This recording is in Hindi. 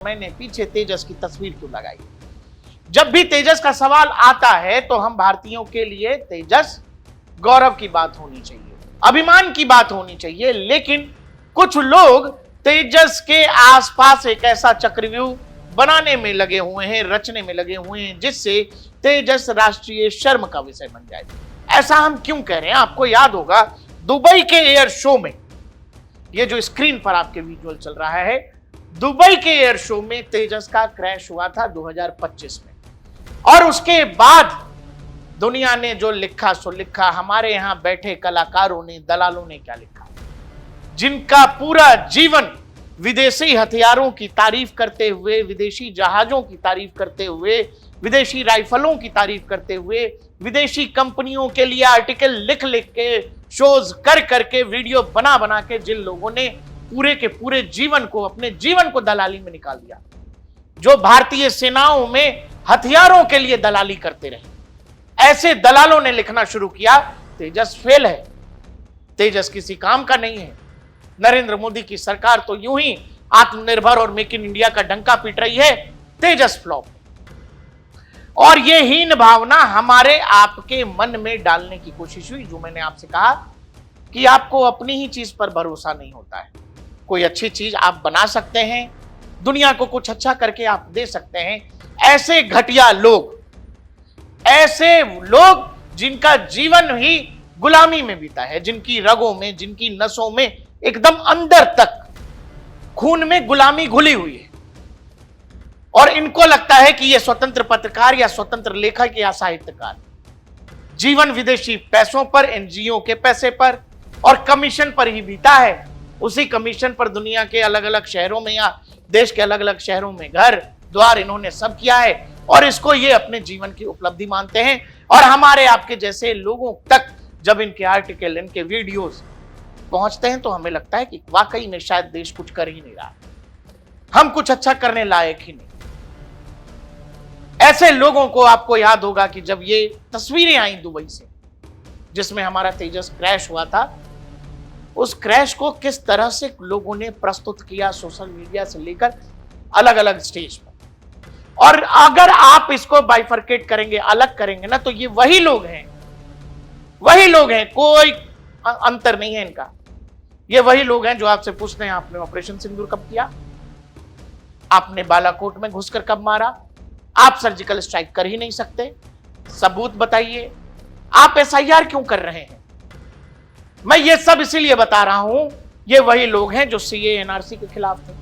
मैंने पीछे तेजस की तस्वीर क्यों लगाई। जब भी तेजस का सवाल आता है तो हम भारतीयों के लिए तेजस गौरव की बात होनी चाहिए, अभिमान की बात होनी चाहिए। लेकिन कुछ लोग तेजस के आसपास एक ऐसा चक्रव्यूह बनाने में लगे हुए हैं, रचने में लगे हुए हैं, जिससे तेजस राष्ट्रीय शर्म का विषय बन जाए। ऐसा हम क्यों कह रहे हैं? आपको याद होगा दुबई के एयर शो में, ये जो स्क्रीन पर आपके विजुअल चल रहा है, दुबई के एयर शो में तेजस का क्रैश हुआ था 2025 में। और उसके बाद दुनिया ने जो लिखा सो लिखा, हमारे यहां बैठे कलाकारों ने, दलालों ने क्या लिखा, जिनका पूरा जीवन विदेशी हथियारों की तारीफ करते हुए, विदेशी जहाजों की तारीफ करते हुए, विदेशी राइफलों की तारीफ करते हुए, विदेशी कंपनियों के लिए आर्टिकल लिख लिख के, शोज कर करके, वीडियो बना बना के, जिन लोगों ने पूरे के पूरे जीवन को, अपने जीवन को दलाली में निकाल दिया, जो भारतीय सेनाओं में हथियारों के लिए दलाली करते रहे, ऐसे दलालों ने लिखना शुरू किया तेजस फेल है, तेजस किसी काम का नहीं है। नरेंद्र मोदी की सरकार तो यूं ही आत्मनिर्भर और मेक इन इंडिया का डंका पीट रही है, तेजस फ्लॉप। और ये हीन भावना हमारे आपके मन में डालने की कोशिश हुई। जो मैंने आपसे कहा कि आपको अपनी ही चीज पर भरोसा नहीं होता है। कोई अच्छी चीज आप बना सकते हैं, दुनिया को कुछ अच्छा करके आप दे सकते हैं। ऐसे घटिया लोग, ऐसे लोग जिनका जीवन ही गुलामी में बीता है, जिनकी रगों में, जिनकी नसों में एकदम अंदर तक खून में गुलामी घुली हुई है, और इनको लगता है कि यह स्वतंत्र पत्रकार या स्वतंत्र लेखक या साहित्यकार, जीवन विदेशी पैसों पर, एनजीओ के पैसे पर और कमीशन पर ही बीता है। उसी कमीशन पर दुनिया के अलग अलग शहरों में या देश के अलग अलग शहरों में घर द्वार इन्होंने सब किया है, और इसको ये अपने जीवन की उपलब्धि मानते हैं। और हमारे आपके जैसे लोगों तक जब इनके आर्टिकल, इनके वीडियोस पहुंचते हैं तो हमें लगता है कि वाकई में शायद देश कुछ कर ही नहीं रहा, हम कुछ अच्छा करने लायक ही नहीं। ऐसे लोगों को आपको याद होगा कि जब ये तस्वीरें आई दुबई से, जिसमें हमारा तेजस क्रैश हुआ था, उस क्रैश को किस तरह से लोगों ने प्रस्तुत किया सोशल मीडिया से लेकर अलग अलग स्टेज पर। और अगर आप इसको बाइफरकेट करेंगे, अलग करेंगे ना, तो ये वही लोग हैं, कोई अंतर नहीं है इनका। ये वही लोग हैं जो आपसे पूछते हैं आपने ऑपरेशन सिंदूर कब किया, आपने बालाकोट में घुसकर कब मारा, आप सर्जिकल स्ट्राइक कर ही नहीं सकते, सबूत बताइए, आप एसआईआर क्यों कर रहे हैं। मैं ये सब इसीलिए बता रहा हूं, ये वही लोग हैं जो सीए एनआरसी के खिलाफ थे।